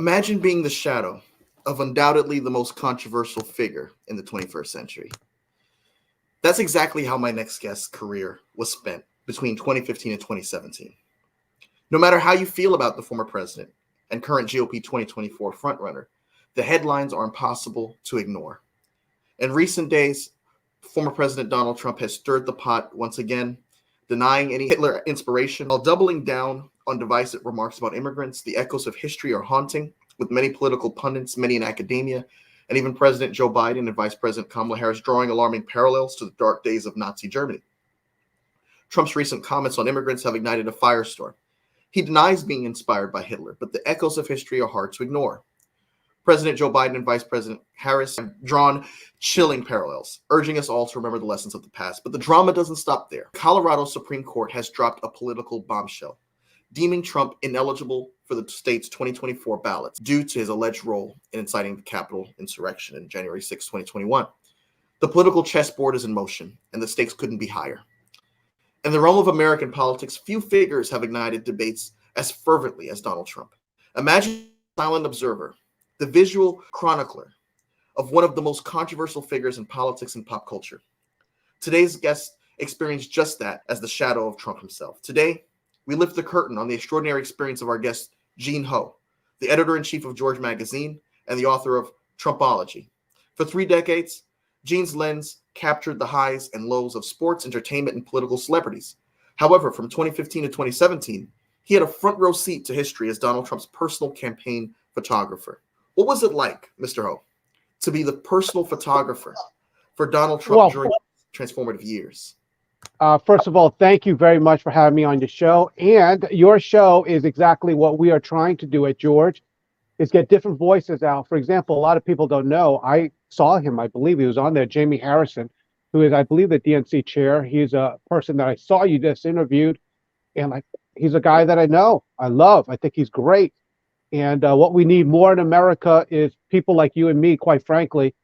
Imagine being the shadow of undoubtedly the most controversial figure in the 21st century. That's exactly how my next guest's career was spent between 2015 and 2017. No matter how you feel about the former president and current GOP 2024 frontrunner, the headlines are impossible to ignore. In recent days, former President Donald Trump has stirred the pot once again, denying any Hitler inspiration while doubling down on divisive remarks about immigrants. The echoes of history are haunting, with many political pundits, many in academia, and even President Joe Biden and Vice President Kamala Harris drawing alarming parallels to the dark days of Nazi Germany. Trump's recent comments on immigrants have ignited a firestorm. He denies being inspired by Hitler, but the echoes of history are hard to ignore. President Joe Biden and Vice President Harris have drawn chilling parallels, urging us all to remember the lessons of the past. But the drama doesn't stop there. Colorado Supreme Court has dropped a political bombshell, deeming Trump ineligible for the state's 2024 ballots due to his alleged role in inciting the Capitol insurrection in January 6, 2021. The political chessboard is in motion, and the stakes couldn't be higher. In the realm of American politics, few figures have ignited debates as fervently as Donald Trump. Imagine a silent observer, the visual chronicler of one of the most controversial figures in politics and pop culture. Today's guest experienced just that as the shadow of Trump himself. Today, we lift the curtain on the extraordinary experience of our guest, Gene Ho, the editor-in-chief of George Magazine and the author of Trumpology. For 3 decades, Gene's lens captured the highs and lows of sports, entertainment, and political celebrities. However, from 2015 to 2017, he had a front row seat to history as Donald Trump's personal campaign photographer. What was it like, Mr. Ho, to be the personal photographer for Donald Trump during transformative years? First of all, thank you very much for having me on your show. And your show is exactly what we are trying to do at George, is get different voices out. For example, a lot of people don't know, I saw him, I believe he was on there, Jamie Harrison, who is, I believe, the DNC chair. He's a person that I saw you just interviewed. And he's a guy that I know, I love. I think he's great. And what we need more in America is people like you and me, quite frankly,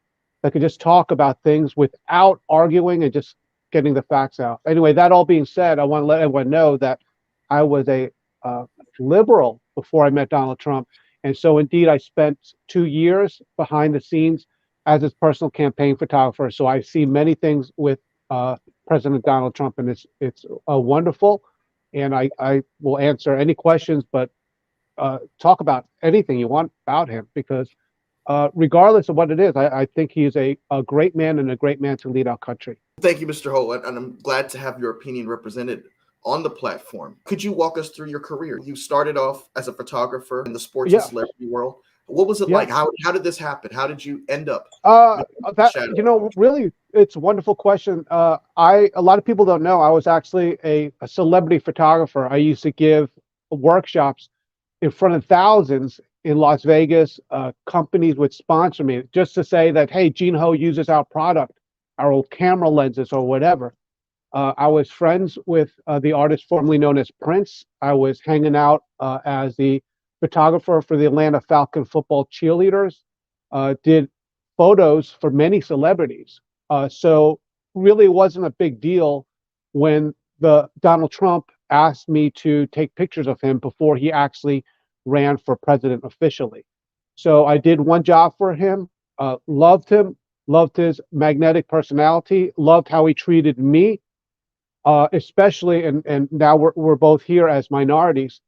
that can just talk about things without arguing and just getting the facts out. Anyway, that all being said, I want to let everyone know that I was a liberal before I met Donald Trump. And so indeed, I spent 2 years behind the scenes as his personal campaign photographer. So I see many things with President Donald Trump, and it's wonderful. And I will answer any questions, but talk about anything you want about him, because regardless of what it is, I think he is a great man and a great man to lead our country. Thank you, Mr. Ho, and I'm glad to have your opinion represented on the platform. Could you walk us through your career? You started off as a photographer in the sports and celebrity world. What was it like? How did this happen? How did you end up? Really, it's a wonderful question. A lot of people don't know I was actually a celebrity photographer. I used to give workshops in front of thousands in Las Vegas. Companies would sponsor me just to say that, hey, Gene Ho uses our product, our old camera lenses or whatever. I was friends with the artist formerly known as Prince. I was hanging out as the photographer for the Atlanta Falcon football cheerleaders, did photos for many celebrities. So really it wasn't a big deal when Donald Trump asked me to take pictures of him before he actually ran for president officially. So I did one job for him, loved him, loved his magnetic personality, loved how he treated me, especially, and now we're both here as minorities.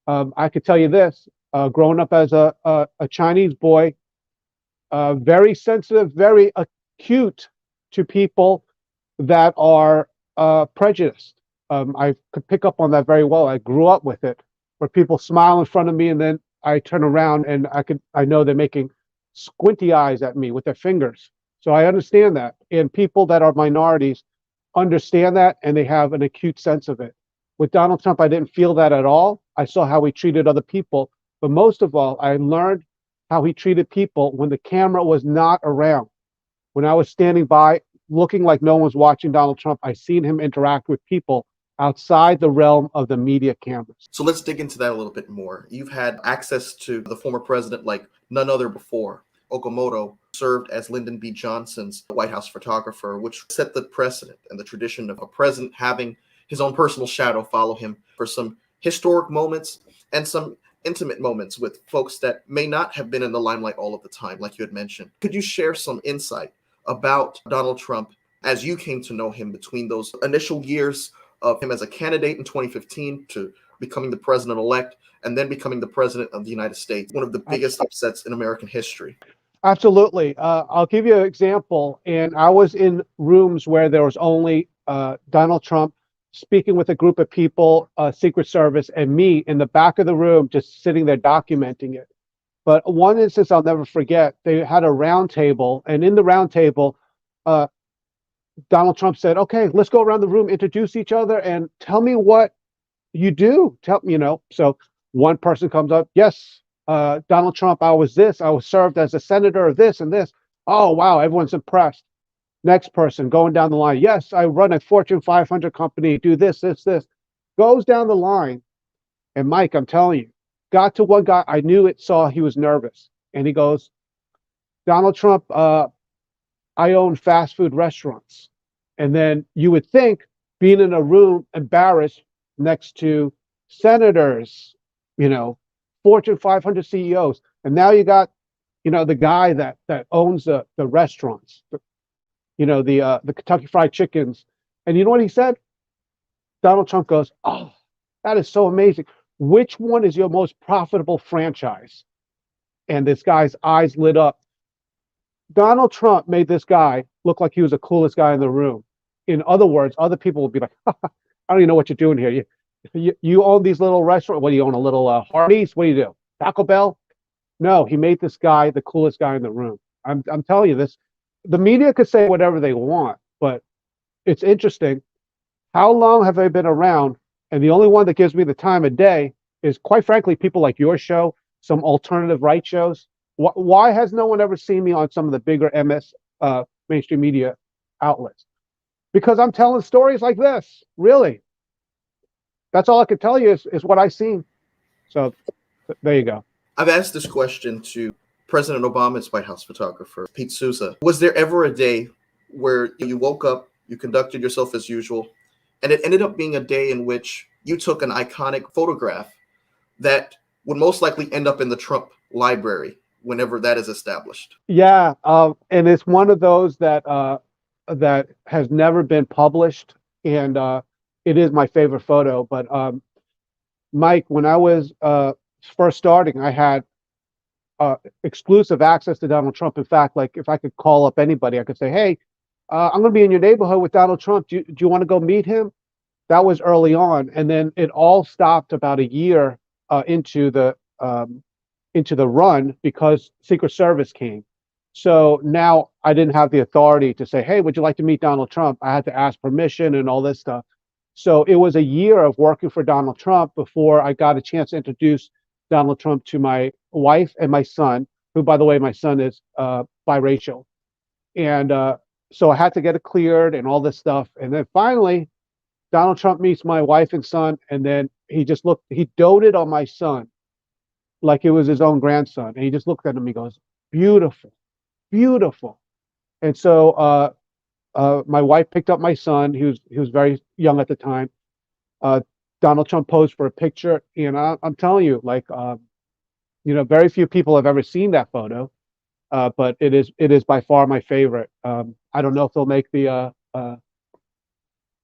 I could tell you this, growing up as a Chinese boy, very sensitive, very acute to people that are prejudiced. I could pick up on that very well. I grew up with it, where people smile in front of me and then I turn around and I know they're making squinty eyes at me with their fingers. So I understand that. And people that are minorities understand that, and they have an acute sense of it. With Donald Trump, I didn't feel that at all. I saw how he treated other people. But most of all, I learned how he treated people when the camera was not around. When I was standing by, looking like no one was watching Donald Trump, I seen him interact with people outside the realm of the media cameras. So let's dig into that a little bit more. You've had access to the former president like none other before. Okamoto served as Lyndon B. Johnson's White House photographer, which set the precedent and the tradition of a president having his own personal shadow follow him for some historic moments and some intimate moments with folks that may not have been in the limelight all of the time, like you had mentioned. Could you share some insight about Donald Trump as you came to know him between those initial years of him as a candidate in 2015 to becoming the president elect and then becoming the president of the United States, one of the biggest upsets in American history? Absolutely. I'll give you an example. And I was in rooms where there was only Donald Trump speaking with a group of people, Secret Service, and me in the back of the room just sitting there documenting it. But one instance I'll never forget, they had a round table, and in the round table, Donald Trump said, okay, let's go around the room, introduce each other, and tell me what you do. So one person comes up, yes, Donald Trump, I was served as a senator of this and this. Oh, wow, everyone's impressed. Next person going down the line, yes, I run a Fortune 500 company, do this. Goes down the line. And Mike, I'm telling you, got to one guy, I knew he was nervous. And he goes, Donald Trump, I own fast food restaurants. And then you would think being in a room embarrassed next to senators, Fortune 500 CEOs. And now you got, the guy that owns the restaurants, the Kentucky Fried Chickens. And you know what he said? Donald Trump goes, oh, that is so amazing. Which one is your most profitable franchise? And this guy's eyes lit up. Donald Trump made this guy look like he was the coolest guy in the room. In other words, other people would be like, I don't even know what you're doing here. You own these little restaurants. What do you own? A little Hardee's? What do you do? Taco Bell? No, he made this guy the coolest guy in the room. I'm telling you this. The media could say whatever they want, but it's interesting. How long have I been around? And the only one that gives me the time of day is, quite frankly, people like your show, some alternative right shows. Why has no one ever seen me on some of the bigger mainstream media outlets? Because I'm telling stories like this, really. That's all I could tell you is what I've seen. So there you go. I've asked this question to President Obama's White House photographer, Pete Souza. Was there ever a day where you woke up, you conducted yourself as usual, and it ended up being a day in which you took an iconic photograph that would most likely end up in the Trump library whenever that is established? Yeah, and it's one of those that has never been published, and it is my favorite photo. But Mike, when I was first starting, I had exclusive access to Donald Trump. In fact, like if I could call up anybody, I could say, hey, I'm going to be in your neighborhood with Donald Trump. Do you want to go meet him? That was early on. And then it all stopped about a year into the run because Secret Service came. So now I didn't have the authority to say, hey, would you like to meet Donald Trump? I had to ask permission and all this stuff. So it was a year of working for Donald Trump before I got a chance to introduce Donald Trump to my wife and my son, who, by the way, my son is biracial. And so I had to get it cleared and all this stuff. And then finally, Donald Trump meets my wife and son. And then he doted on my son like it was his own grandson. And he just looked at him, he goes, beautiful, beautiful. And so my wife picked up my son. He was very young at the time. Donald Trump posed for a picture, and I'm telling you, like, very few people have ever seen that photo, but it is by far my favorite. I don't know if they'll make the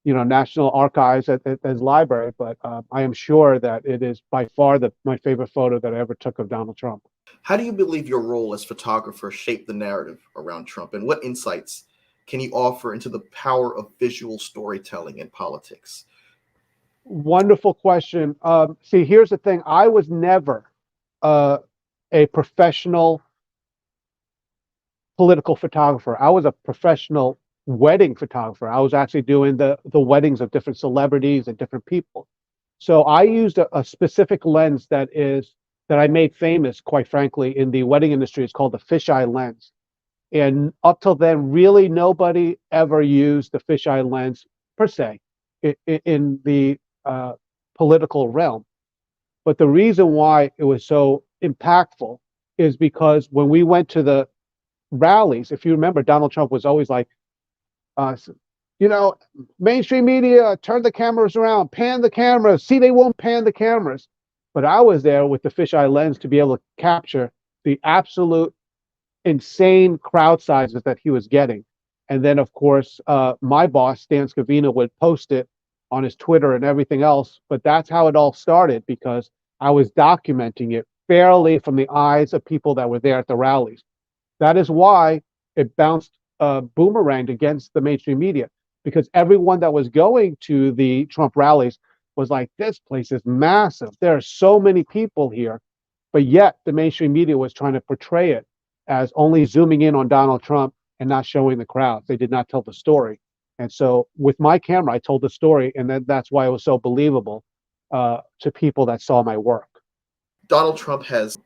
National Archives at his library, but I am sure that it is by far my favorite photo that I ever took of Donald Trump. How do you believe your role as photographer shaped the narrative around Trump, and what insights can you offer into the power of visual storytelling in politics? Wonderful question. See, here's the thing. I was never a professional political photographer. I was a professional wedding photographer. I was actually doing the weddings of different celebrities and different people. So I used a specific lens that I made famous, quite frankly, in the wedding industry. It's called the fisheye lens. And up till then, really nobody ever used the fisheye lens per se in the political realm. But the reason why it was so impactful is because when we went to the rallies, if you remember, Donald Trump was always like, mainstream media, turn the cameras around, pan the cameras. See, they won't pan the cameras. But I was there with the fisheye lens to be able to capture the absolute insane crowd sizes that he was getting. And then, of course, my boss, Stan Scavino, would post it on his Twitter and everything else. But that's how it all started, because I was documenting it fairly from the eyes of people that were there at the rallies. That is why it bounced boomeranged against the mainstream media, because everyone that was going to the Trump rallies was like, this place is massive. There are so many people here. But yet the mainstream media was trying to portray it as only zooming in on Donald Trump and not showing the crowd. They did not tell the story. And so with my camera, I told the story, and that's why it was so believable to people that saw my work. Donald Trump has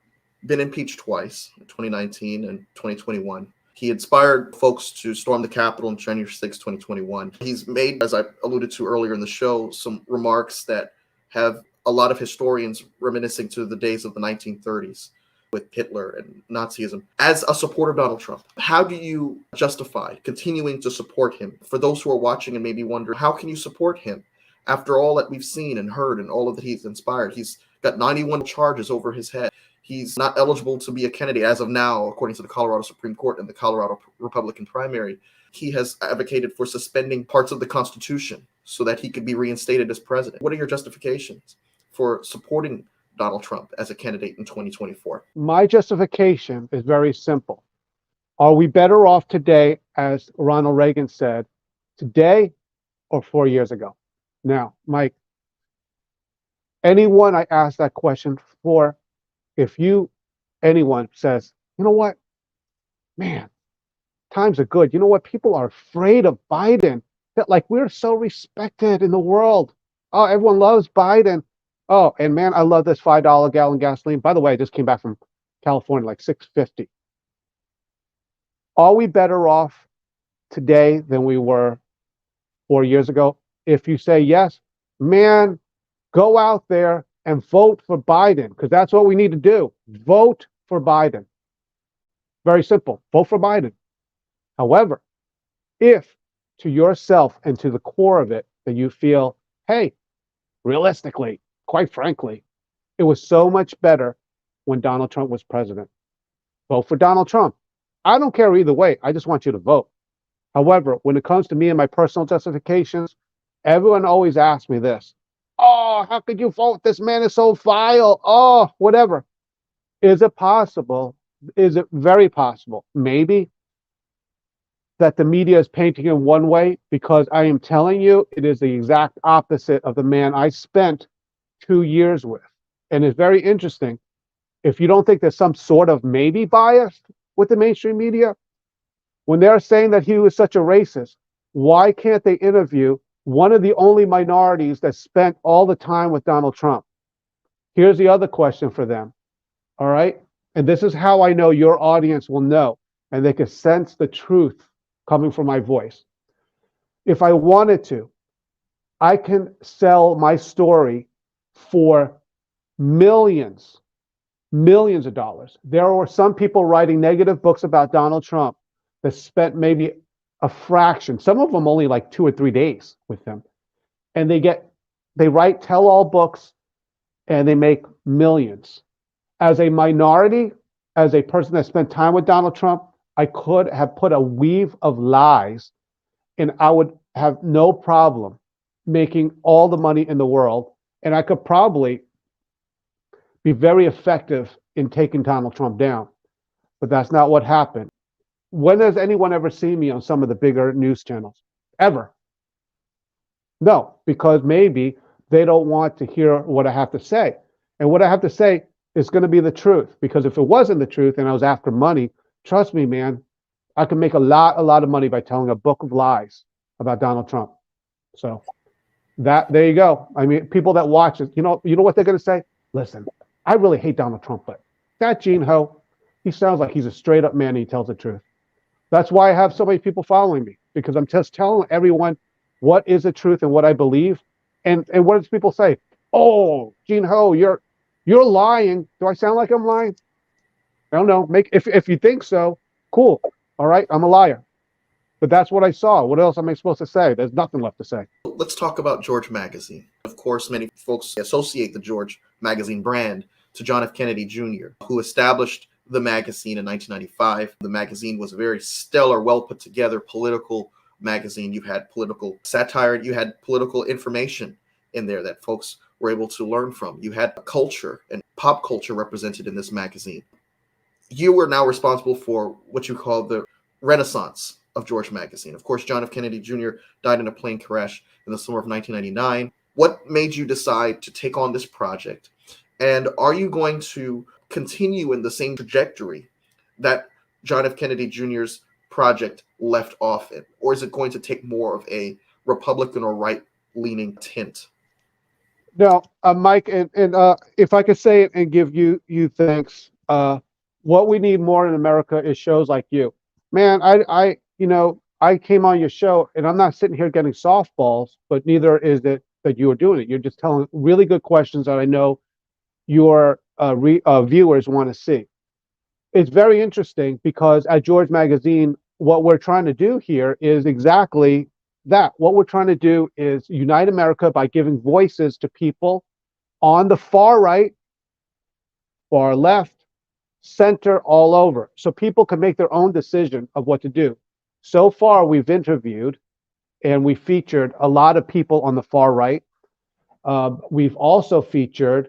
been impeached twice, in 2019 and 2021. He inspired folks to storm the Capitol on January 6, 2021. He's made, as I alluded to earlier in the show, some remarks that have a lot of historians reminiscing to the days of the 1930s with Hitler and Nazism. As a supporter of Donald Trump, how do you justify continuing to support him? For those who are watching and maybe wonder, how can you support him after all that we've seen and heard and all of that he's inspired? He's got 91 charges over his head. He's not eligible to be a candidate as of now, according to the Colorado Supreme Court and the Colorado Republican primary. He has advocated for suspending parts of the Constitution so that he could be reinstated as president. What are your justifications for supporting Donald Trump as a candidate in 2024? My justification is very simple. Are we better off today, as Ronald Reagan said, today or 4 years ago? Now, Mike, anyone I ask that question for, if anyone says, you know what, man, times are good. You know what? People are afraid of Biden. Like, we're so respected in the world. Oh, everyone loves Biden. Oh, and man, I love this $5 gallon gasoline. By the way, I just came back from California, like $6.50. Are we better off today than we were 4 years ago? If you say yes, man, go out there and vote for Biden, because that's what we need to do. Vote for Biden. Very simple. Vote for Biden. However, if to yourself and to the core of it that you feel, hey, realistically, quite frankly, it was so much better when Donald Trump was president. Vote for Donald Trump. I don't care either way. I just want you to vote. However, when it comes to me and my personal justifications, everyone always asks me this. Oh, how could you vote? This man is so vile. Oh, whatever. Is it possible? Is it very possible? Maybe that the media is painting in one way, because I am telling you, it is the exact opposite of the man I spent 2 years with. And it's very interesting. If you don't think there's some sort of maybe bias with the mainstream media, when they're saying that he was such a racist, why can't they interview one of the only minorities that spent all the time with Donald Trump? Here's the other question for them. All right. And this is how I know your audience will know, and they can sense the truth coming from my voice. If I wanted to, I can sell my story for millions of dollars. There were some people writing negative books about Donald Trump that spent maybe a fraction, some of them only like 2 or 3 days with him. And they write tell-all books and they make millions. As a minority, as a person that spent time with Donald Trump, I could have put a weave of lies and I would have no problem making all the money in the world. And I could probably be very effective in taking Donald Trump down. But that's not what happened. When has anyone ever seen me on some of the bigger news channels? Ever? No, because maybe they don't want to hear what I have to say. And what I have to say is going to be the truth. Because if it wasn't the truth and I was after money, trust me, man, I could make a lot of money by telling a book of lies about Donald Trump. So there you go. I mean, people that watch it, you know what they're going to say? Listen, I really hate Donald Trump, but that Gene Ho, he sounds like he's a straight up man and he tells the truth. That's why I have so many people following me, because I'm just telling everyone what is the truth and what I believe. And what does people say? Oh, Gene Ho, you're lying. Do I sound like I'm lying? I don't know. If you think so, cool. All right, I'm a liar. But that's what I saw. What else am I supposed to say? There's nothing left to say. Let's talk about George Magazine. Of course, many folks associate the George magazine brand, to John F. Kennedy Jr., who established the magazine in 1995. The magazine was a very stellar, well put together political magazine. You had political satire, you had political information in there that folks were able to learn from. You had culture and pop culture represented in this magazine. You were now responsible for what you call the renaissance of George Magazine. Of course, John F. Kennedy Jr. died in a plane crash in the summer of 1999. What made you decide to take on this project? And are you going to continue in the same trajectory that John F. Kennedy Jr.'s project left off in? Or is it going to take more of a Republican or right-leaning tint? No, Mike, and if I could say it and give you thanks, what we need more in America is shows like you. Man, I came on your show, and I'm not sitting here getting softballs, but neither is it that you are doing it. You're just telling really good questions that I know your viewers want to see. It's very interesting because at George Magazine, what we're trying to do here is exactly that. What we're trying to do is unite America by giving voices to people on the far right, far left, center, all over, so people can make their own decision of what to do. So far, we've interviewed and we featured a lot of people on the far right. We've also featured,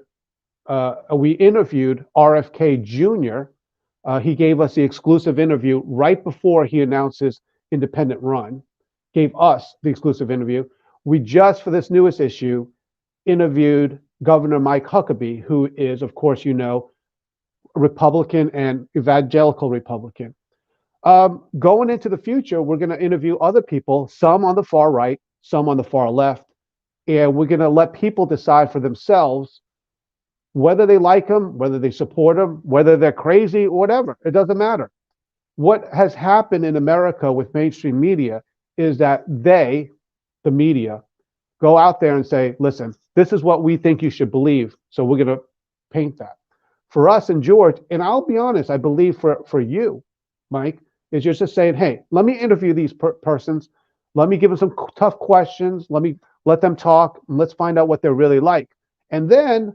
we interviewed RFK Jr. He gave us the exclusive interview right before he announced his independent run, gave us the exclusive interview. We just, for this newest issue, interviewed Governor Mike Huckabee, who is, of course, Republican and evangelical Republican. Going into the future, we're going to interview other people, some on the far right, some on the far left, and we're going to let people decide for themselves whether they like them, whether they support them, whether they're crazy, whatever. It doesn't matter. What has happened in America with mainstream media is that they, the media, go out there and say, listen, this is what we think you should believe, so we're going to paint that. For us and George, and I'll be honest, I believe for you, Mike, is you're just saying, hey, let me interview these persons. Let me give them some tough questions. Let me let them talk. And let's find out what they're really like. And then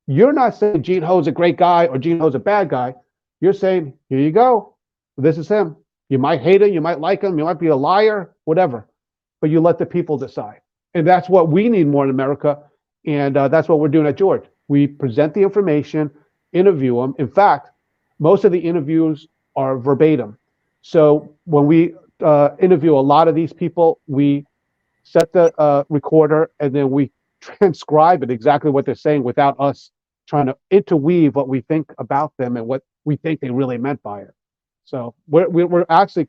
you're not saying Gene Ho's a great guy or Gene Ho's a bad guy. You're saying, here you go. This is him. You might hate him. You might like him. You might be a liar, whatever. But you let the people decide. And that's what we need more in America. And that's what we're doing at George. We present the information, interview them. In fact, most of the interviews are verbatim. So when we interview a lot of these people, we set the recorder and then we transcribe it exactly what they're saying without us trying to interweave what we think about them and what we think they really meant by it. So we're actually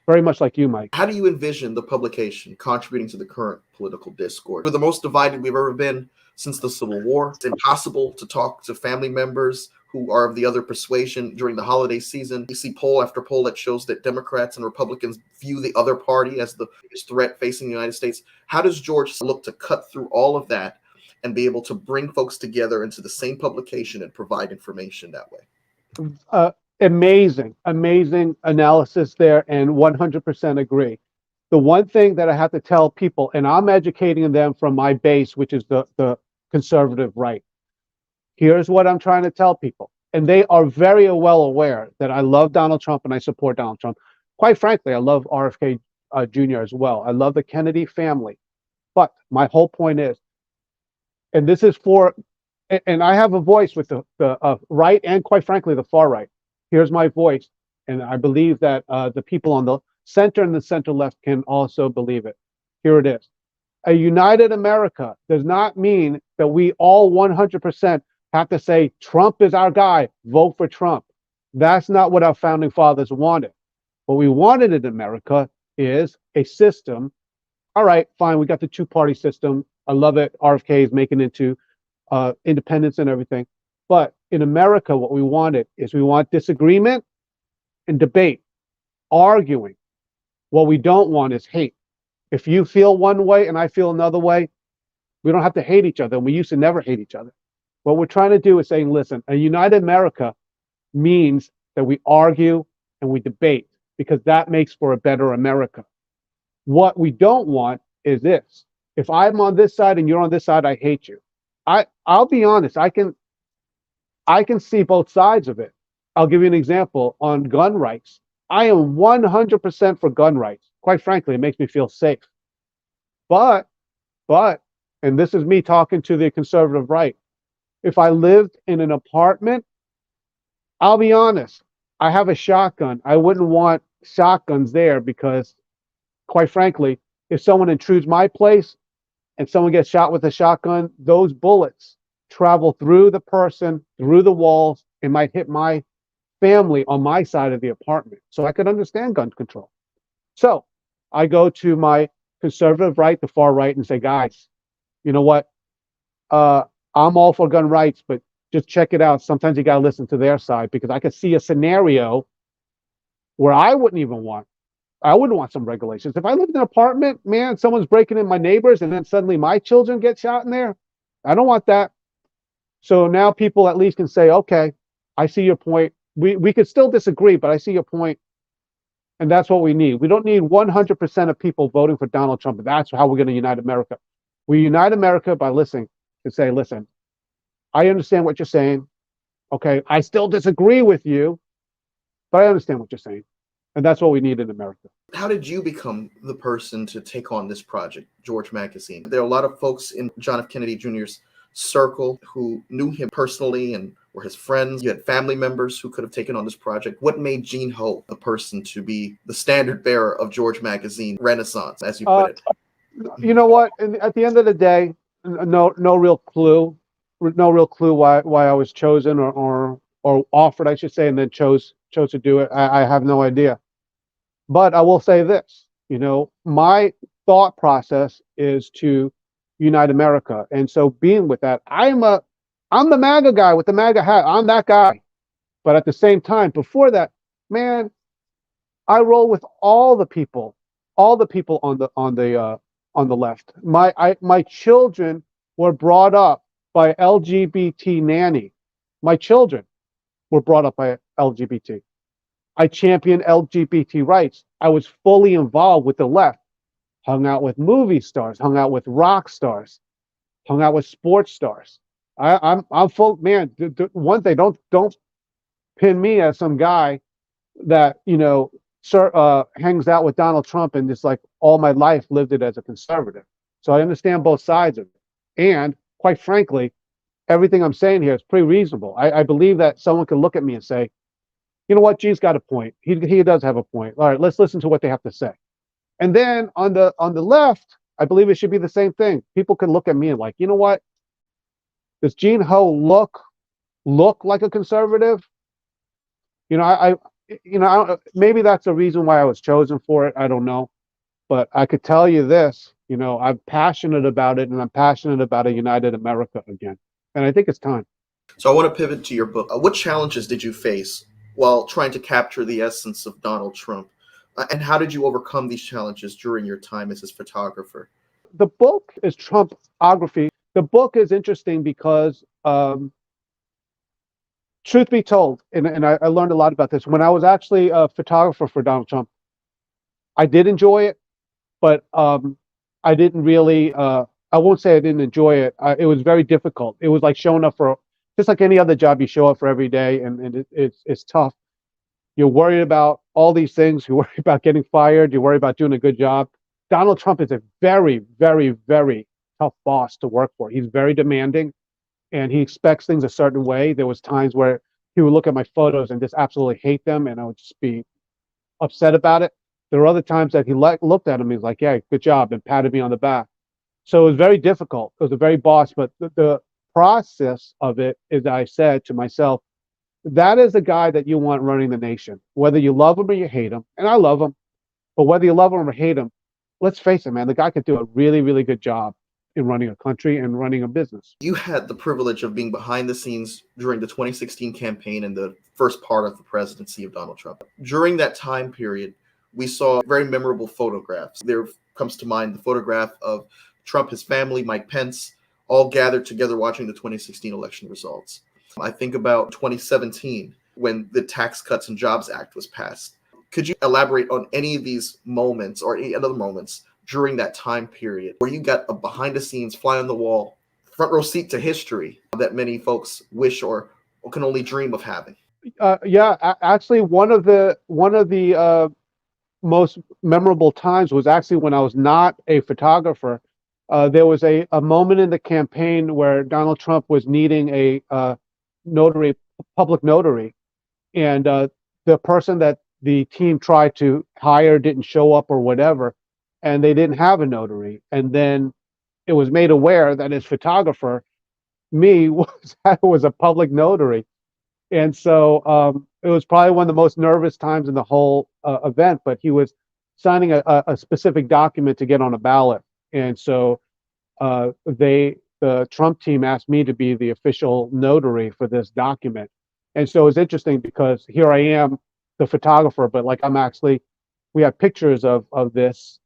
very much like you, Mike. How do you envision the publication contributing to the current political discourse? We're the most divided we've ever been since the Civil War. It's impossible to talk to family members who are of the other persuasion during the holiday season. You see poll after poll that shows that Democrats and Republicans view the other party as the biggest threat facing the United States. How does George look to cut through all of that and be able to bring folks together into the same publication and provide information that way? Amazing analysis there, and 100% agree. The one thing that I have to tell people, and I'm educating them from my base, which is the conservative right. Here's what I'm trying to tell people. And they are very well aware that I love Donald Trump and I support Donald Trump. Quite frankly, I love RFK Jr. as well. I love the Kennedy family. But my whole point is, and this is for, and I have a voice with the right and quite frankly, the far right. Here's my voice. And I believe that the people on the center and the center left can also believe it. Here it is. A united America does not mean that we all 100% have to say Trump is our guy, vote for Trump. That's not what our founding fathers wanted. What we wanted in America is a system. All right, fine, we got the two-party system. I love it. RFK is making it into independence and everything. But in America, what we wanted is we want disagreement and debate, arguing. What we don't want is hate. If you feel one way and I feel another way, we don't have to hate each other. We used to never hate each other. What we're trying to do is saying, listen, a united America means that we argue and we debate because that makes for a better America. What we don't want is this. If I'm on this side and you're on this side, I hate you. I'll be honest. I can see both sides of it. I'll give you an example on gun rights. I am 100% for gun rights. Quite frankly, it makes me feel safe. But, but, and this is me talking to the conservative right. If I lived in an apartment, I'll be honest. I have a shotgun. I wouldn't want shotguns there because, quite frankly, if someone intrudes my place and someone gets shot with a shotgun, those bullets travel through the person, through the walls, and might hit my family on my side of the apartment. So I could understand gun control. So I go to my conservative right, the far right, and say, guys, you know what? Uh, I'm all for gun rights, but just check it out. Sometimes you got to listen to their side because I could see a scenario where I wouldn't want some regulations. If I lived in an apartment, man, someone's breaking in my neighbors and then suddenly my children get shot in there. I don't want that. So now people at least can say, okay, I see your point. We could still disagree, but I see your point. And that's what we need. We don't need 100% of people voting for Donald Trump. That's how we're going to unite America. We unite America by listening and say, listen, I understand what you're saying. Okay, I still disagree with you, but I understand what you're saying. And that's what we need in America. How did you become the person to take on this project, George Magazine? There are a lot of folks in John F. Kennedy Jr.'s circle who knew him personally and were his friends. You had family members who could have taken on this project. What made Gene Ho the person to be the standard bearer of George Magazine Renaissance, as you put it? You know what? And at the end of the day, no real clue, why I was chosen or offered, I should say, and then chose to do it. I have no idea. But I will say this, my thought process is to unite America. And so being with that, I'm the MAGA guy with the MAGA hat. I'm that guy. But at the same time, before that, man, I roll with all the people on the left. My children were brought up by LGBT nanny. My children were brought up by LGBT. I championed LGBT rights. I was fully involved with the left. Hung out with movie stars. Hung out with rock stars. Hung out with sports stars. I'm full, man. One thing, don't pin me as some guy that hangs out with Donald Trump and just like all my life lived it as a conservative. So I understand both sides of it. And quite frankly, everything I'm saying here is pretty reasonable. I believe that someone can look at me and say, you know what, G's got a point. He does have a point. All right, let's listen to what they have to say. And then on the left, I believe it should be the same thing. People can look at me and like, you know what? Does Gene Ho look like a conservative? Maybe that's the reason why I was chosen for it. I don't know. But I could tell you this, I'm passionate about it, and I'm passionate about a united America again. And I think it's time. So I want to pivot to your book. What challenges did you face while trying to capture the essence of Donald Trump? And how did you overcome these challenges during your time as his photographer? The book is TRUMPography. The book is interesting because, truth be told, and I learned a lot about this, when I was actually a photographer for Donald Trump, I did enjoy it, but I didn't really, I won't say I didn't enjoy it. It was very difficult. It was like showing up for, just like any other job, you show up for every day, and it's tough. You're worried about all these things. You worry about getting fired. You worry about doing a good job. Donald Trump is a very, very, very tough boss to work for. He's very demanding, and he expects things a certain way. There was times where he would look at my photos and just absolutely hate them, and I would just be upset about it. There were other times that he looked at him, he's like, yeah, good job, and patted me on the back. So it was very difficult. It was a very boss, but the process of it is, I said to myself, that is the guy that you want running the nation, whether you love him or you hate him. And I love him, but whether you love him or hate him, let's face it, man, the guy could do a really, really good job in running a country and running a business. You had the privilege of being behind the scenes during the 2016 campaign and the first part of the presidency of Donald Trump. During that time period, we saw very memorable photographs. There comes to mind the photograph of Trump, his family, Mike Pence, all gathered together watching the 2016 election results. I think about 2017 when the Tax Cuts and Jobs Act was passed. Could you elaborate on any of these moments or any other moments during that time period where you got a behind the scenes, fly on the wall front row seat to history that many folks wish or can only dream of having. Yeah, actually, one of the most memorable times was actually when I was not a photographer. There was a moment in the campaign where Donald Trump was needing a notary, public notary, and the person that the team tried to hire didn't show up or whatever, and they didn't have a notary. And then it was made aware that his photographer, me, was a public notary. And so it was probably one of the most nervous times in the whole event, but he was signing a specific document to get on a ballot. And so the Trump team asked me to be the official notary for this document. And so it's interesting because here I am, the photographer, but like I'm actually, we have pictures of this.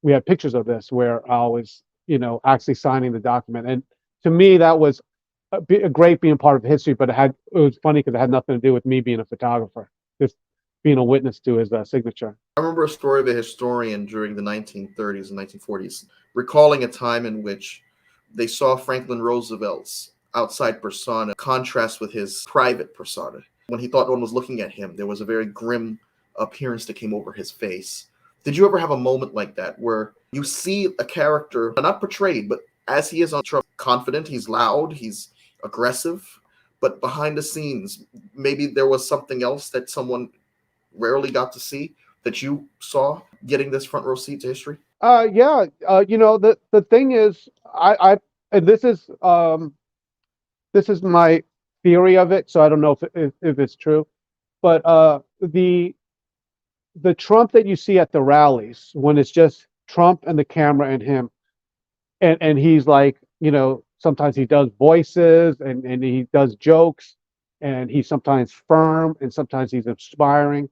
We had pictures of this where I was, actually signing the document. And to me, that was a great being part of history, but it was funny because it had nothing to do with me being a photographer, just being a witness to his signature. I remember a story of a historian during the 1930s and 1940s recalling a time in which they saw Franklin Roosevelt's outside persona contrast with his private persona. When he thought no one was looking at him, there was a very grim appearance that came over his face. Did you ever have a moment like that where you see a character, not portrayed, but as he is on Trump, confident, he's loud, he's aggressive, but behind the scenes, maybe there was something else that someone rarely got to see that you saw getting this front row seat to history? Yeah. The thing is, and this is my theory of it, so I don't know if it's true, but the Trump that you see at the rallies when it's just Trump and the camera and him, and he's like, sometimes he does voices and he does jokes, and he's sometimes firm and sometimes he's inspiring.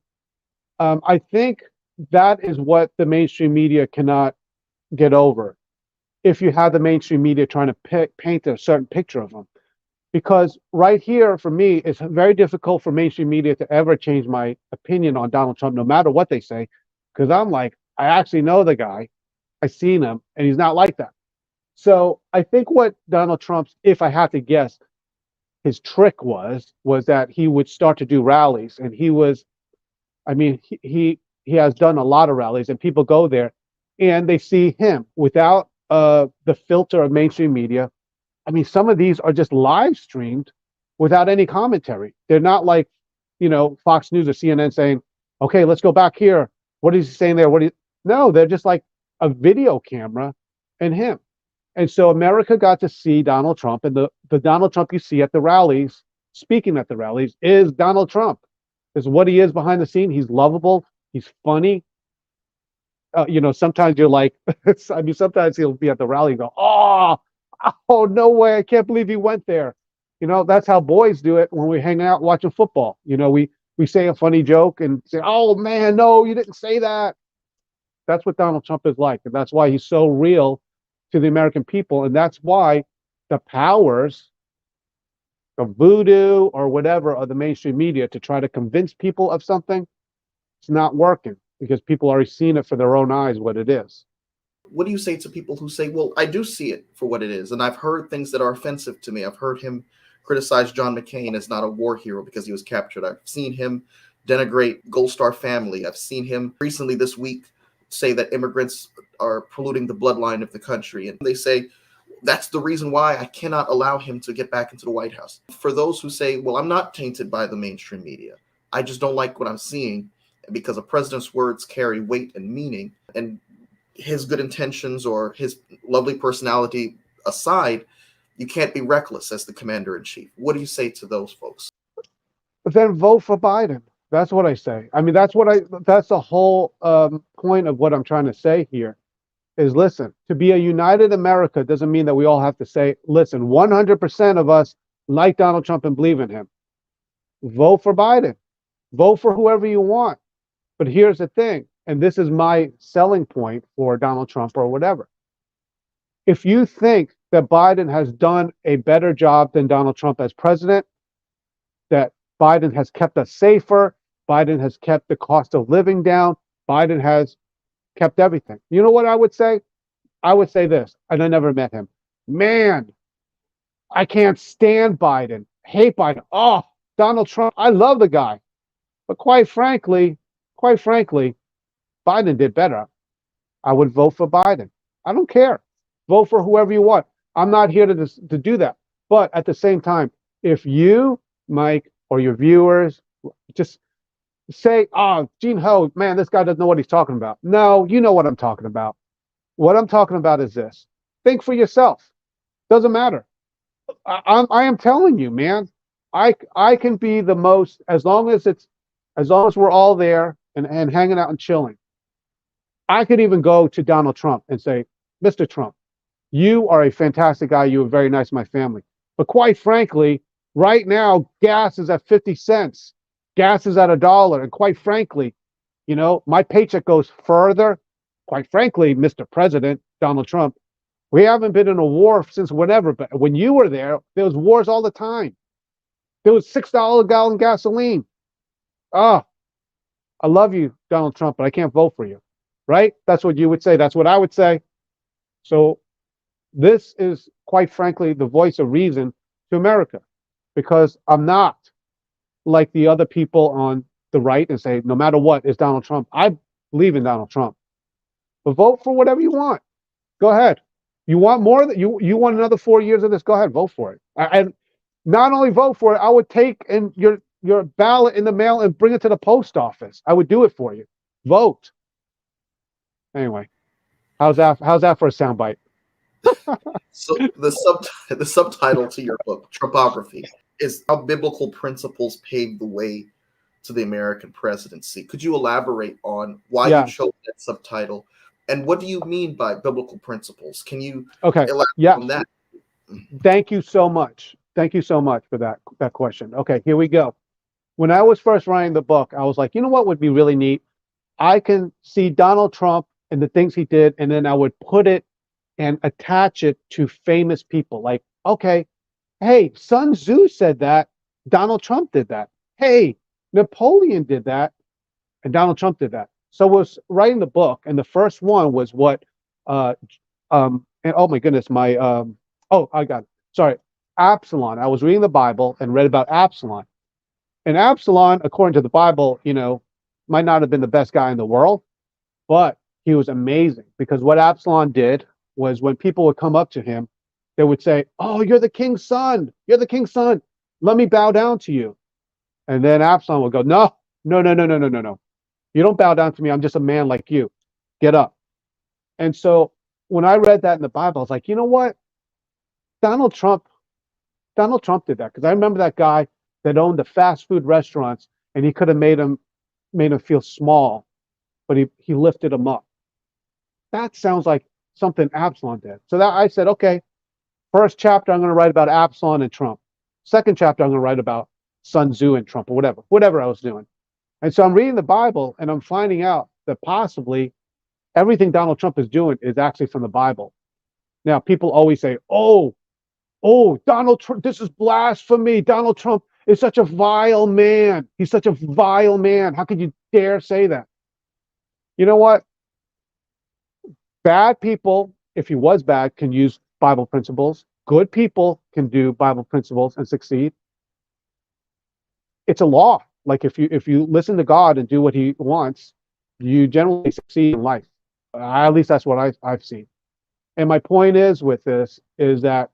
I think that is what the mainstream media cannot get over. If you have the mainstream media trying to paint a certain picture of him, because right here for me, it's very difficult for mainstream media to ever change my opinion on Donald Trump, no matter what they say, because I'm like, I actually know the guy, I've seen him, and he's not like that. So I think what Donald Trump's, if I had to guess, his trick was that he would start to do rallies, and he has done a lot of rallies, and people go there, and they see him without the filter of mainstream media. Some of these are just live streamed without any commentary. They're not like, Fox News or CNN saying, okay, let's go back here. What is he saying there? No, they're just like a video camera and him. And so America got to see Donald Trump, and the Donald Trump you see at the rallies, speaking at the rallies, is Donald Trump. Is what he is behind the scene. He's lovable. He's funny. Sometimes you're like, sometimes he'll be at the rally and go, oh, no way. I can't believe he went there. That's how boys do it when we hang out watching football. We say a funny joke and say, oh, man, no, you didn't say that. That's what Donald Trump is like. And that's why he's so real to the American people. And that's why the powers of voodoo or whatever of the mainstream media to try to convince people of something, it's not working because people already seen it for their own eyes what it is. What do you say to people who say, well, I do see it for what it is, and I've heard things that are offensive to me? I've heard him criticize John McCain as not a war hero because he was captured. I've seen him denigrate Gold Star family. I've seen him recently this week say that immigrants are polluting the bloodline of the country. And they say, that's the reason why I cannot allow him to get back into the White House. For those who say, well, I'm not tainted by the mainstream media, I just don't like what I'm seeing, because a president's words carry weight and meaning, and his good intentions or his lovely personality aside, you can't be reckless as the commander-in-chief. What do you say to those folks? Then vote for Biden. That's what I say. That's the whole point of what I'm trying to say here is, listen, to be a united America doesn't mean that we all have to say, listen, 100% of us like Donald Trump and believe in him. Vote for Biden. Vote for whoever you want. But here's the thing, and this is my selling point for Donald Trump or whatever. If you think that Biden has done a better job than Donald Trump as president, that Biden has kept us safer, Biden has kept the cost of living down, Biden has kept everything. You know what I would say? I would say this, and I never met him. man, I can't stand Biden. Hate Biden. Oh, Donald Trump. I love the guy. But quite frankly, Biden did better. I would vote for Biden. I don't care. Vote for whoever you want. I'm not here to do that. But at the same time, if you, Mike, or your viewers just say, oh, Gene Ho, man, this guy doesn't know what he's talking about. No, you know what I'm talking about. What I'm talking about is this. Think for yourself. Doesn't matter. I am telling you, man. I can be the most as long as we're all there and hanging out and chilling. I could even go to Donald Trump and say, Mr. Trump, you are a fantastic guy. You are very nice to my family. But quite frankly, right now, gas is at 50 cents. Gas is at $1. And quite frankly, my paycheck goes further. Quite frankly, Mr. President, Donald Trump, we haven't been in a war since whenever. But when you were there was wars all the time. There was $6 a gallon gasoline. Oh, I love you, Donald Trump, but I can't vote for you. Right? That's what you would say. That's what I would say. So this is, quite frankly, the voice of reason to America, because I'm not like the other people on the right and say, no matter what, it's Donald Trump. I believe in Donald Trump. But vote for whatever you want. Go ahead. You want more? You want another 4 years of this? Go ahead, vote for it. And not only vote for it, I would take your ballot in the mail and bring it to the post office. I would do it for you. Vote. Anyway, how's that for a soundbite? So the subtitle to your book, Trumpography, is how biblical principles paved the way to the American presidency. Could you elaborate on why you chose that subtitle, and what do you mean by biblical principles? Can you elaborate on that? Thank you so much. Thank you so much for that question. Okay, here we go. When I was first writing the book, I was like, you know what would be really neat? I can see Donald Trump and the things he did, and then I would put it and attach it to famous people. Like, okay, hey, Sun Tzu said that. Donald Trump did that. Hey, Napoleon did that, and Donald Trump did that. So I was writing the book, and the first one was what, and oh my goodness, I got it. Sorry, Absalom. I was reading the Bible and read about Absalom. And Absalom, according to the Bible, might not have been the best guy in the world, but he was amazing, because what Absalom did was, when people would come up to him, they would say, oh, you're the king's son. You're the king's son. Let me bow down to you. And then Absalom would go, no. You don't bow down to me. I'm just a man like you. Get up. And so when I read that in the Bible, I was like, you know what? Donald Trump did that, because I remember that guy that owned the fast food restaurants, and he could have made him feel small, but he lifted him up. That sounds like something Absalom did. So that I said, okay, first chapter I'm going to write about Absalom and Trump. Second chapter I'm going to write about Sun Tzu and Trump, or whatever I was doing. And so I'm reading the Bible, and I'm finding out that possibly everything Donald Trump is doing is actually from the Bible. Now, people always say, oh, Donald Trump, this is blasphemy. Donald Trump is such a vile man. He's such a vile man. How could you dare say that? You know what? Bad people, if he was bad, can use Bible principles. Good people can do Bible principles and succeed. It's a law. Like, if you listen to God and do what he wants, you generally succeed in life. At least that's what I've seen. And my point is with this is that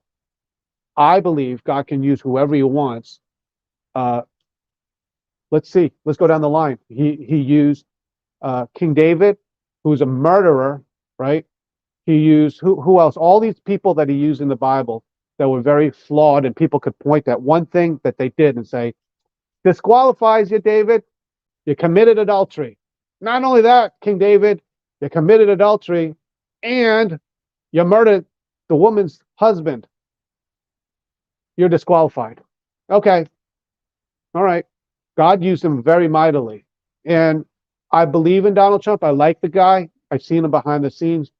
I believe God can use whoever he wants. Let's see. Let's go down the line. He used King David, who's a murderer, right? He used who else? All these people that he used in the Bible that were very flawed, and people could point at one thing that they did and say, disqualifies you, David. You committed adultery. Not only that, King David, you committed adultery, and you murdered the woman's husband. You're disqualified. Okay. All right. God used him very mightily. And I believe in Donald Trump. I like the guy. I've seen him behind the scenes.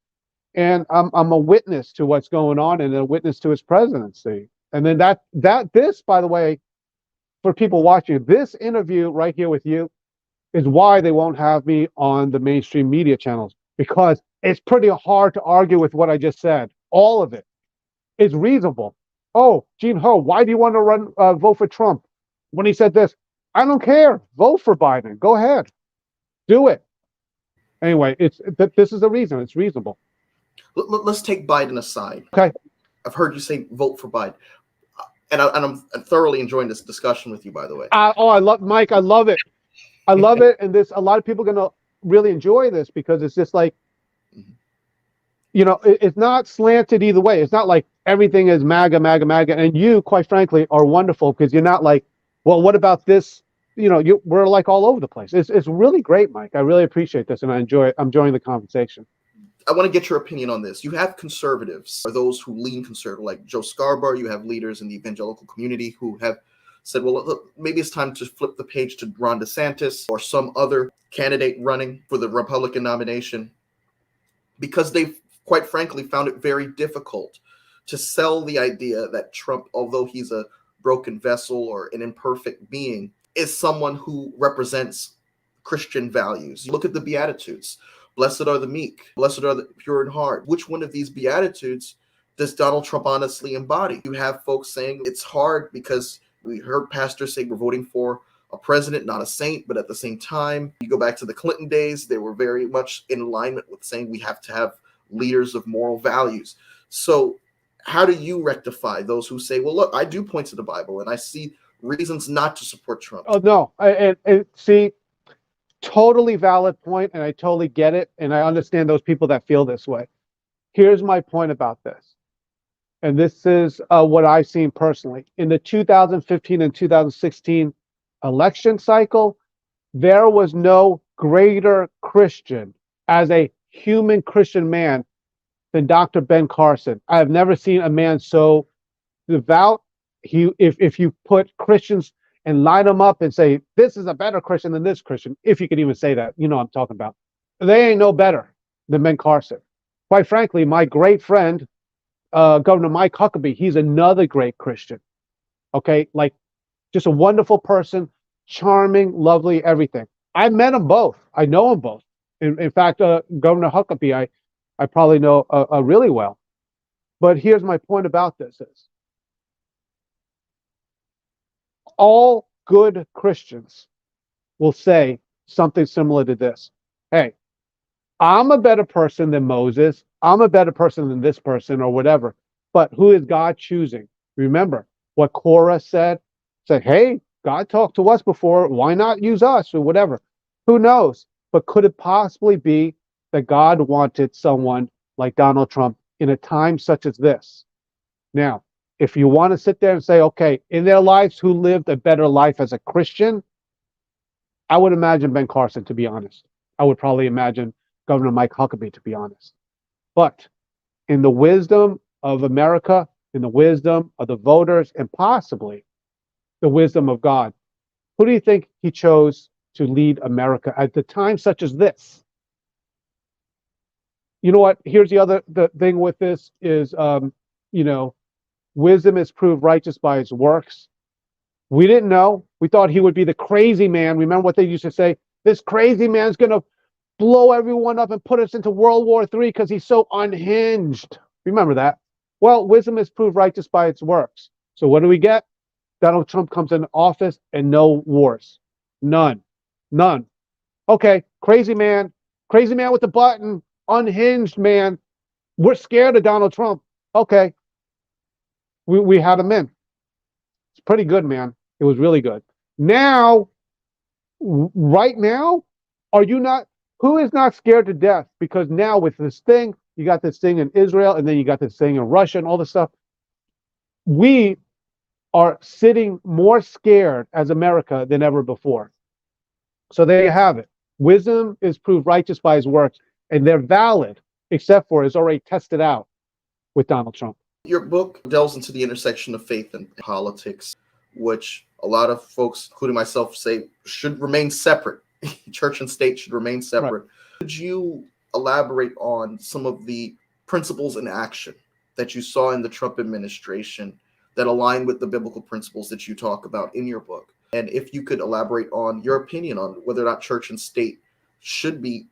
And I'm a witness to what's going on, and a witness to his presidency. And then this, by the way, for people watching, this interview right here with you is why they won't have me on the mainstream media channels, because it's pretty hard to argue with what I just said. All of it. It's reasonable. Oh, Gene Ho, why do you want to vote for Trump? When he said this, I don't care. Vote for Biden. Go ahead. Do it. Anyway, this is the reason. It's reasonable. Let's take Biden aside. Okay. I've heard you say vote for Biden. And I'm thoroughly enjoying this discussion with you, by the way. I love Mike. I love it. I love it. And a lot of people are going to really enjoy this because it's just like, it's not slanted either way. It's not like everything is MAGA, MAGA, MAGA. And you, quite frankly, are wonderful because you're not like, well, what about this? We're like all over the place. It's really great, Mike. I really appreciate this, and I'm enjoying the conversation. I want to get your opinion on this. You have conservatives, or those who lean conservative, like Joe Scarborough. You have leaders in the evangelical community who have said, well, look, maybe it's time to flip the page to Ron DeSantis or some other candidate running for the Republican nomination, because they've, quite frankly, found it very difficult to sell the idea that Trump, although he's a broken vessel or an imperfect being, is someone who represents Christian values. You look at the Beatitudes. Blessed are the meek. Blessed are the pure in heart. Which one of these Beatitudes does Donald Trump honestly embody? You have folks saying it's hard because we heard pastors say we're voting for a president, not a saint, but at the same time, you go back to the Clinton days, they were very much in alignment with saying we have to have leaders of moral values. So how do you rectify those who say, well, look, I do point to the Bible and I see reasons not to support Trump? Oh, no. And see, totally valid point, and I totally get it, and I understand those people that feel this way. Here's my point about this, and this is what I've seen personally. In the 2015 and 2016 election cycle, there was no greater Christian as a human Christian man than Dr. Ben Carson. I have never seen a man so devout. If you put Christians and line them up and say, this is a better Christian than this Christian, if you can even say that, what I'm talking about. They ain't no better than Ben Carson. Quite frankly, my great friend, Governor Mike Huckabee, he's another great Christian. Okay, like just a wonderful person, charming, lovely, everything. I met them both. I know them both. In fact, Governor Huckabee, I probably know really well. But here's my point about this is, all good Christians will say something similar to this. Hey, I'm a better person than Moses. I'm a better person than this person or whatever. But who is God choosing? Remember what Korah said? Said, hey, God talked to us before. Why not use us or whatever? Who knows? But could it possibly be that God wanted someone like Donald Trump in a time such as this? Now, if you want to sit there and say, okay, in their lives, who lived a better life as a Christian? I would imagine Ben Carson, to be honest. I would probably imagine Governor Mike Huckabee, to be honest. But in the wisdom of America, in the wisdom of the voters, and possibly the wisdom of God, who do you think he chose to lead America at the time such as this? You know what? Here's the thing with this is, wisdom is proved righteous by its works. We didn't know. We thought he would be the crazy man. Remember what they used to say? This crazy man's going to blow everyone up and put us into World War III because he's so unhinged. Remember that? Well, wisdom is proved righteous by its works. So what do we get? Donald Trump comes into office and no wars. None. Okay, crazy man with the button, unhinged man. We're scared of Donald Trump. Okay. We had him in. It's pretty good, man. It was really good. Now, right now, who is not scared to death? Because now with this thing, you got this thing in Israel, and then you got this thing in Russia and all this stuff. We are sitting more scared as America than ever before. So there you have it. Wisdom is proved righteous by his works, and they're valid, except for it's already tested out with Donald Trump. Your book delves into the intersection of faith and politics, which a lot of folks, including myself, say should remain separate. Church and state should remain separate. Right. Could you elaborate on some of the principles in action that you saw in the Trump administration that align with the biblical principles that you talk about in your book? And if you could elaborate on your opinion on whether or not church and state should be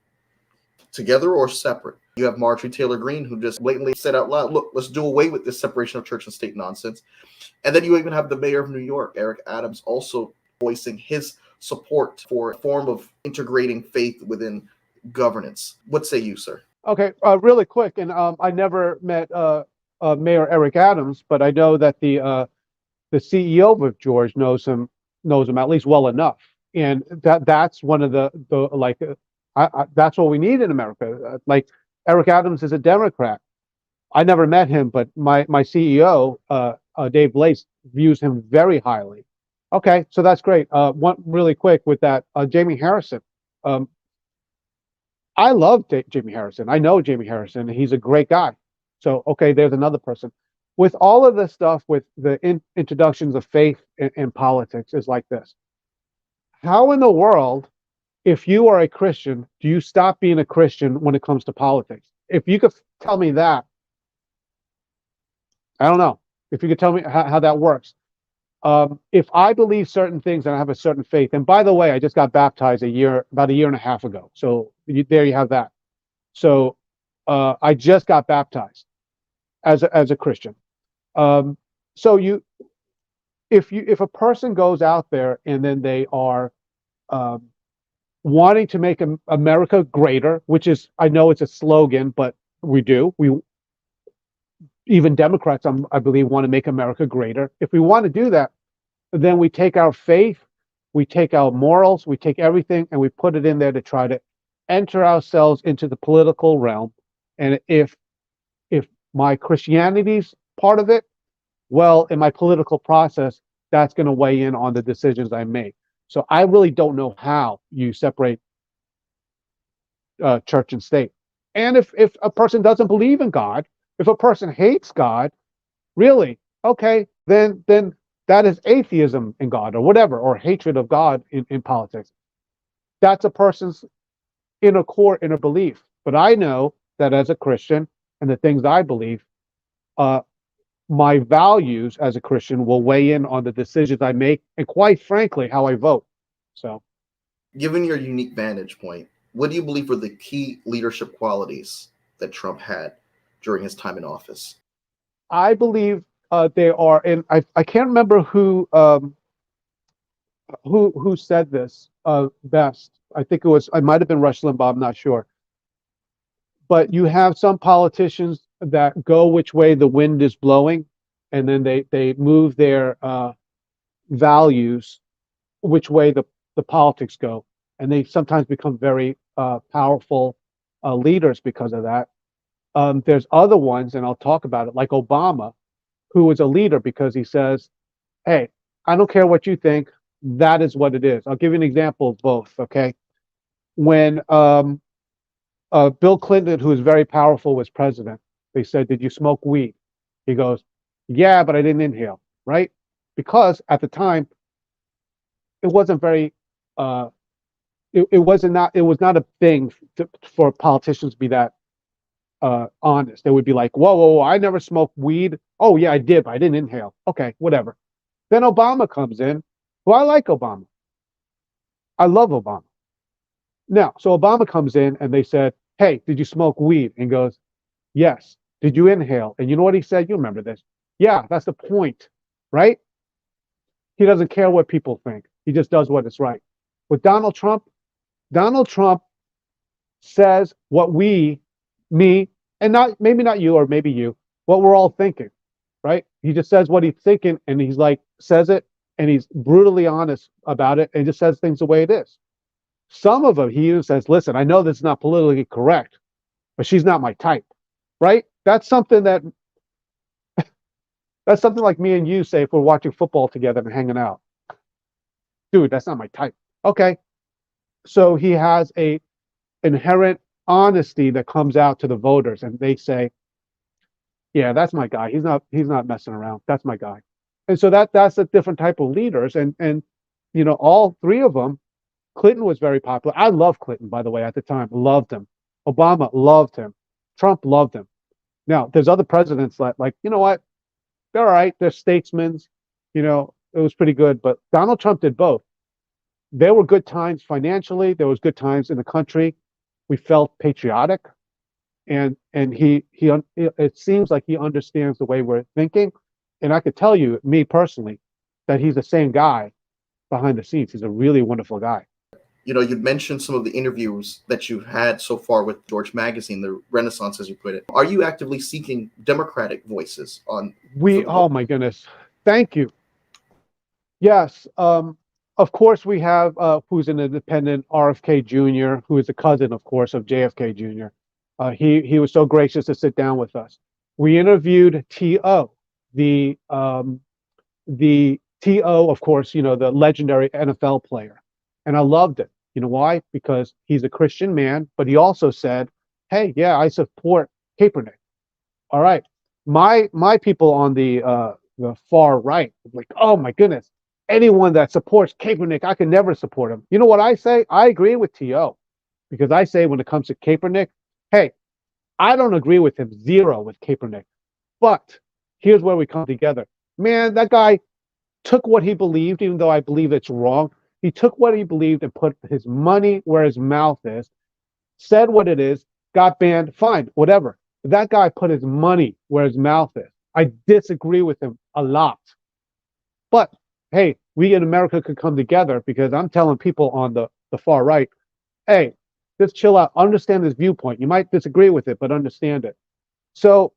together or separate. You have Marjorie Taylor Greene, who just blatantly said out loud, look, let's do away with this separation of church and state nonsense. And then you even have the mayor of New York, Eric Adams, also voicing his support for a form of integrating faith within governance. What say you, sir? Okay, really quick, and I never met Mayor Eric Adams, but I know that the CEO of George knows him at least well enough, and that's one of the like that's what we need in America. Like Eric Adams is a Democrat. I never met him, but my CEO Dave Blaze views him very highly. Okay, so that's great. One really quick with that, Jamie Harrison. Um, I love Jamie Harrison. I know Jamie Harrison. He's a great guy. So, okay, there's another person. With all of this stuff, with the introductions of faith in politics, is like this. How in the world, if you are a Christian, do you stop being a Christian when it comes to politics? If you could tell me that, I don't know. If you could tell me how that works. If I believe certain things and I have a certain faith, and by the way, I just got baptized about a year and a half ago. So there you have that. So I just got baptized as a Christian. So if a person goes out there and then they are wanting to make America greater, which is, I know it's a slogan, but we even Democrats, I believe, want to make America greater. If we want to do that, then we take our faith, we take our morals, we take everything, and we put it in there to try to enter ourselves into the political realm. And if my Christianity's part of it, well, in my political process, that's going to weigh in on the decisions I make. So I really don't know how you separate church and state. And if a person doesn't believe in God, if a person hates God, really, okay, then that is atheism in God or whatever, or hatred of God in politics. That's a person's inner core, inner belief. But I know that as a Christian and the things I believe, my values as a Christian will weigh in on the decisions I make and, quite frankly, how I vote. So, given your unique vantage point, what do you believe were the key leadership qualities that Trump had during his time in office? I believe they are, and I can't remember who said this best. I think it might have been Rush Limbaugh. I'm not sure. But you have some politicians that go which way the wind is blowing, and then they move their values which way the politics go, and they sometimes become very powerful leaders because of that. There's other ones, and I'll talk about it, like Obama, who was a leader because he says, hey, I don't care what you think. That is what it is. I'll give you an example of both, okay? When Bill Clinton, who was very powerful, was president, they said, did you smoke weed? He goes, yeah, but I didn't inhale, right? Because at the time, it wasn't very, it was not a thing for politicians to be that honest. They would be like, whoa, I never smoked weed. Oh yeah, I did, but I didn't inhale. Okay, whatever. Then Obama comes in. Well, I like Obama. I love Obama. Now, so Obama comes in and they said, hey, did you smoke weed? And goes, yes. Did you inhale? And you know what he said? You remember this. Yeah, that's the point, right? He doesn't care what people think. He just does what is right. With Donald Trump says what me, and maybe not you or maybe you, what we're all thinking, right? He just says what he's thinking, and he's like, says it, and he's brutally honest about it, and just says things the way it is. Some of them, he even says, listen, I know this is not politically correct, but she's not my type, right? That's something like me and you say if we're watching football together and hanging out. Dude, that's not my type. Okay. So he has a inherent honesty that comes out to the voters, and they say, yeah, that's my guy. He's not messing around. That's my guy. And so that's a different type of leaders. And all three of them. Clinton was very popular. I loved Clinton, by the way, at the time. Loved him. Obama loved him. Trump loved him. Now, there's other presidents that, like, you know what? They're all right. They're statesmen. It was pretty good. But Donald Trump did both. There were good times financially. There was good times in the country. We felt patriotic. and it seems like he understands the way we're thinking, and I could tell you, me personally, that he's the same guy behind the scenes. He's a really wonderful guy. You know, you'd mentioned some of the interviews that you've had so far with George Magazine, the Renaissance, as you put it. Are you actively seeking Democratic voices on? Oh my goodness, thank you. Yes, of course we have who's an independent, RFK Jr., who is a cousin, of course, of JFK Jr. He was so gracious to sit down with us. We interviewed T.O., the T.O., of course, the legendary NFL player, and I loved it. You know why? Because he's a Christian man, but he also said, "Hey, yeah, I support Kaepernick." All right, my people on the far right, like, oh my goodness, anyone that supports Kaepernick, I can never support him. You know what I say? I agree with T.O. because I say when it comes to Kaepernick, hey, I don't agree with him zero with Kaepernick, but here's where we come together. Man, that guy took what he believed, even though I believe it's wrong. He took what he believed and put his money where his mouth is, said what it is, got banned, fine, whatever. That guy put his money where his mouth is. I disagree with him a lot. But hey, we in America could come together because I'm telling people on the far right, hey, just chill out, understand this viewpoint. You might disagree with it, but understand it. So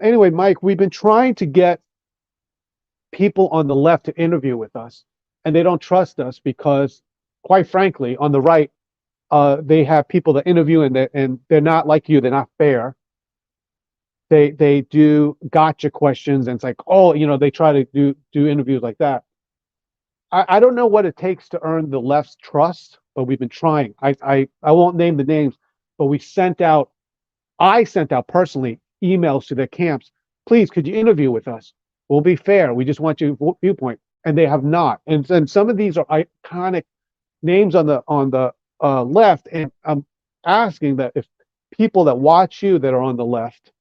anyway, Mike, we've been trying to get people on the left to interview with us, and they don't trust us because, quite frankly, on the right, they have people to interview, and they're not like you. They're not fair. They do gotcha questions, and it's like, oh, they try to do interviews like that. I don't know what it takes to earn the left's trust, but we've been trying. I won't name the names, but I sent out personally emails to their camps. Please, could you interview with us? We'll be fair. We just want your viewpoint, and they have not. And some of these are iconic names on the left, and I'm asking that if people that watch you that are on the left,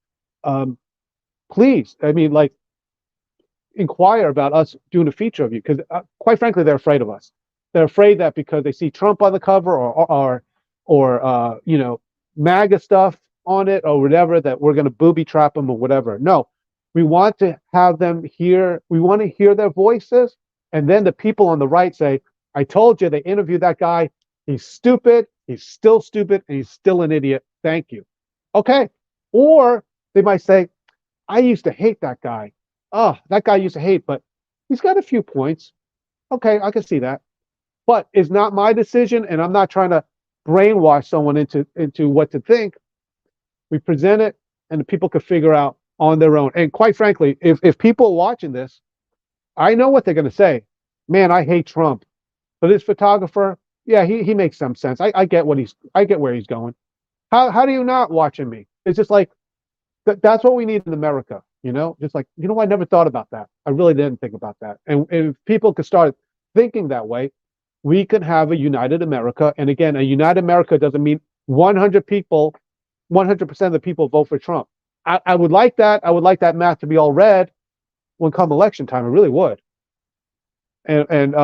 please, I mean, like, inquire about us doing a feature of you, because quite frankly, they're afraid of us. They're afraid that because they see Trump on the cover or MAGA stuff on it or whatever, that we're going to booby trap them or whatever. No, we want to have them hear. We want to hear their voices, and then the people on the right say, "I told you." They interviewed that guy. He's stupid. He's still stupid, and he's still an idiot. Thank you. Okay. Or they might say, "I used to hate that guy. Oh, that guy used to hate, but he's got a few points. Okay, I can see that. But it's not my decision, and I'm not trying to brainwash someone into what to think. We present it, and the people can figure out on their own. And quite frankly, if people are watching this, I know what they're going to say. Man, I hate Trump. But this photographer, yeah, he makes some sense. I get where he's going. How do you not watching me? It's just like that's what we need in America. Just like, I never thought about that. I really didn't think about that. And if people could start thinking that way, we could have a united America. And again, a united America doesn't mean 100 people, 100% of the people vote for Trump. I would like that. I would like that math to be all red when come election time. I really would. And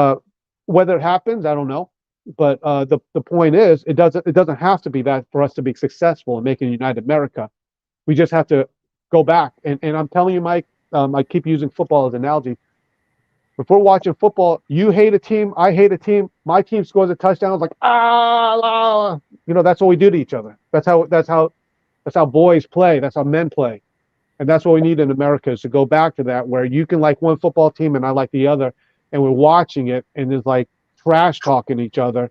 whether it happens, I don't know. But the point is, it doesn't have to be that for us to be successful in making a united America. We just have to go back. And I'm telling you, Mike, I keep using football as an analogy. If we're watching football, you hate a team, I hate a team, my team scores a touchdown, it's like, that's what we do to each other. That's how boys play, that's how men play. And that's what we need in America, is to go back to that, where you can like one football team and I like the other, and we're watching it, and there's like trash talking each other.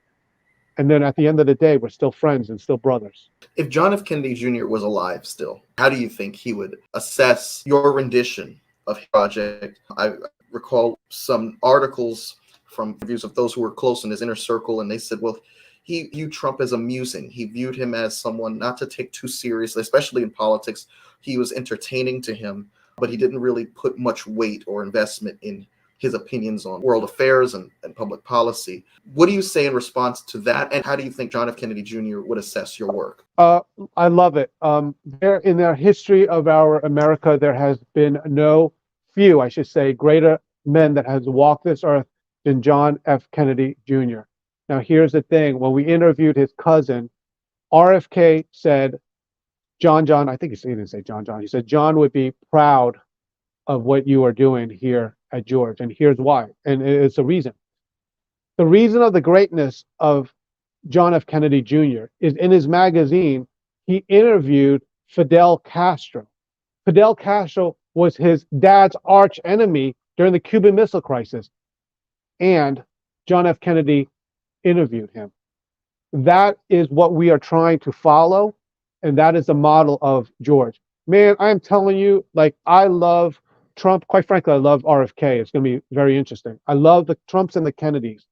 And then at the end of the day, we're still friends and still brothers. If John F. Kennedy Jr. was alive still, how do you think he would assess your rendition of his project? I recall some articles from views of those who were close in his inner circle, and they said, well, he viewed Trump as amusing. He viewed him as someone not to take too seriously, especially in politics. He was entertaining to him, but he didn't really put much weight or investment in his opinions on world affairs and public policy. What do you say in response to that? And how do you think John F. Kennedy Jr. would assess your work? I love it. There, in the history of our America, there has been few, I should say, greater men that has walked this earth than John F. Kennedy Jr. Now, here's the thing. When we interviewed his cousin, RFK said, John, I think he didn't say John. He said John would be proud of what you are doing here at George, and here's why. And it's a reason. The reason of the greatness of John F. Kennedy Jr. is in his magazine, he interviewed Fidel Castro. Fidel Castro was his dad's arch enemy during the Cuban Missile Crisis, and John F. Kennedy interviewed him. That is what we are trying to follow, and that is the model of George. Man, I'm telling you, like, I love Trump. Quite frankly, I love RFK. It's going to be very interesting. I love the Trumps and the Kennedys.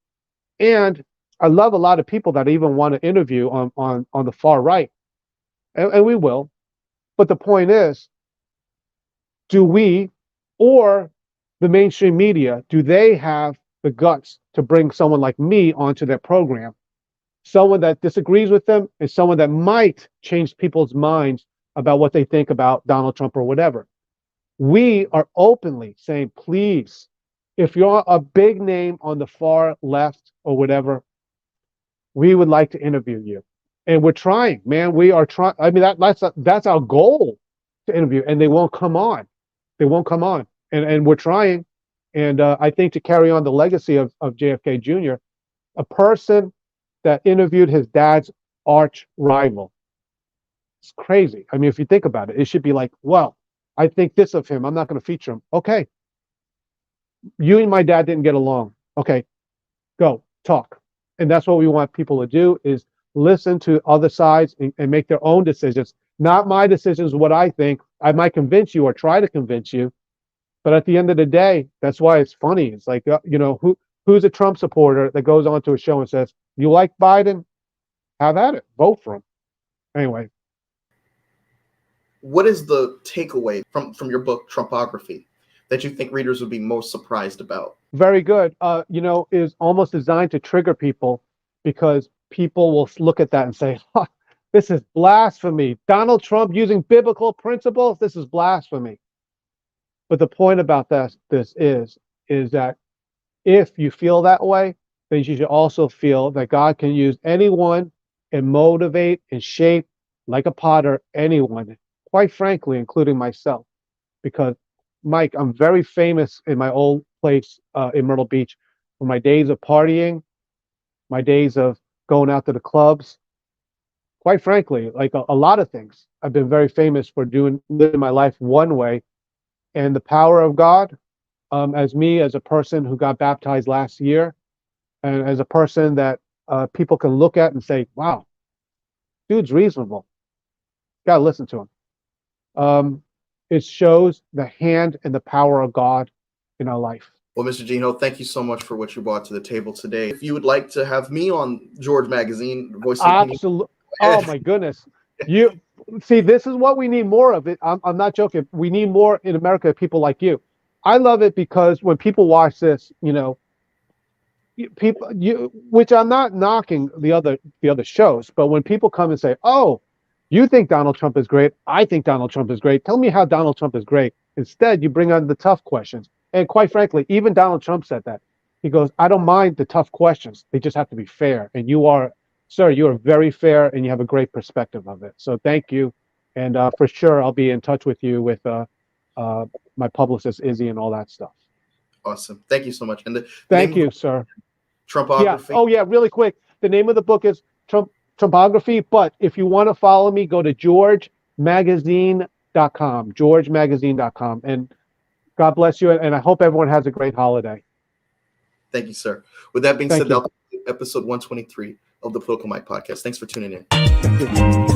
And I love a lot of people that even want to interview on the far right. And we will. But the point is, do we or the mainstream media, do they have the guts to bring someone like me onto their program? Someone that disagrees with them and someone that might change people's minds about what they think about Donald Trump or whatever. We are openly saying, please, if you're a big name on the far left or whatever, we would like to interview you. And we're trying, man. We are trying. I mean, that's our goal, to interview, and they won't come on. They won't come on. And we're trying. And I think to carry on the legacy of JFK Jr., a person that interviewed his dad's arch rival. It's crazy. I mean, if you think about it, it should be like, well, I think this of him. I'm not going to feature him. Okay. You and my dad didn't get along. Okay. Go talk. And that's what we want people to do, is listen to other sides and make their own decisions. Not my decisions, what I think. I might convince you or try to convince you. But at the end of the day, that's why it's funny. It's like, who's a Trump supporter that goes on to a show and says, you like Biden? Have at it. Vote for him. Anyway. What is the takeaway from your book, Trumpography, that you think readers would be most surprised about? Very good. Is almost designed to trigger people, because people will look at that and say, this is blasphemy. Donald Trump using biblical principles? This is blasphemy. But the point about this is that if you feel that way, then you should also feel that God can use anyone and motivate and shape, like a potter, anyone, quite frankly, including myself. Because, Mike, I'm very famous in my old place in Myrtle Beach for my days of partying, my days of going out to the clubs. Quite frankly, like a lot of things, I've been very famous for living my life one way. And the power of God, as a person who got baptized last year, and as a person that people can look at and say, wow, dude's reasonable. Gotta listen to him. It shows the hand and the power of God in our life. Well, Mr. Gino, thank you so much for what you brought to the table today. If you would like to have me on George Magazine, Voice of Absolutely. Oh my goodness. You see, this is what we need more of. It. I'm not joking. We need more in America, people like you. I love it because when people watch this, which I'm not knocking the other shows, but when people come and say, oh, you think Donald Trump is great, I think Donald Trump is great, tell me how Donald Trump is great. Instead, you bring on the tough questions. And quite frankly, even Donald Trump said that. He goes, I don't mind the tough questions. They just have to be fair. And you are, sir, you are very fair, and you have a great perspective of it. So thank you. And for sure, I'll be in touch with you with my publicist, Izzy, and all that stuff. Awesome. Thank you so much. And thank you, sir. Trumpography. Yeah. Oh, yeah, really quick. The name of the book is Trumpography. But if you want to follow me, go to georgemagazine.com, georgemagazine.com. And God bless you. And I hope everyone has a great holiday. Thank you, sir. With that being said, that'll be episode 123 of the Political Mike podcast. Thanks for tuning in. Thank you.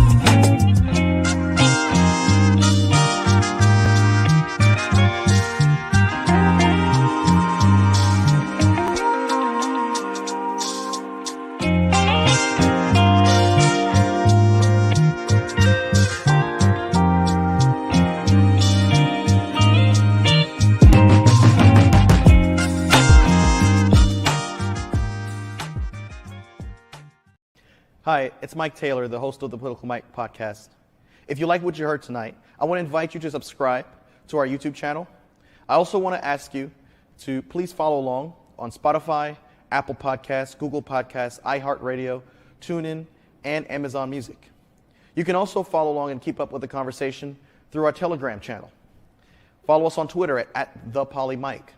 Hi, it's Mike Taylor, the host of the Political Mike podcast. If you like what you heard tonight, I want to invite you to subscribe to our YouTube channel. I also want to ask you to please follow along on Spotify, Apple Podcasts, Google Podcasts, iHeartRadio, TuneIn, and Amazon Music. You can also follow along and keep up with the conversation through our Telegram channel. Follow us on Twitter at @ThePolyMike,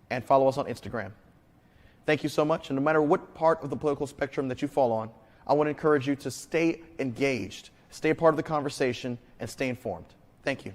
and follow us on Instagram. Thank you so much, and no matter what part of the political spectrum that you fall on, I want to encourage you to stay engaged, stay a part of the conversation, and stay informed. Thank you.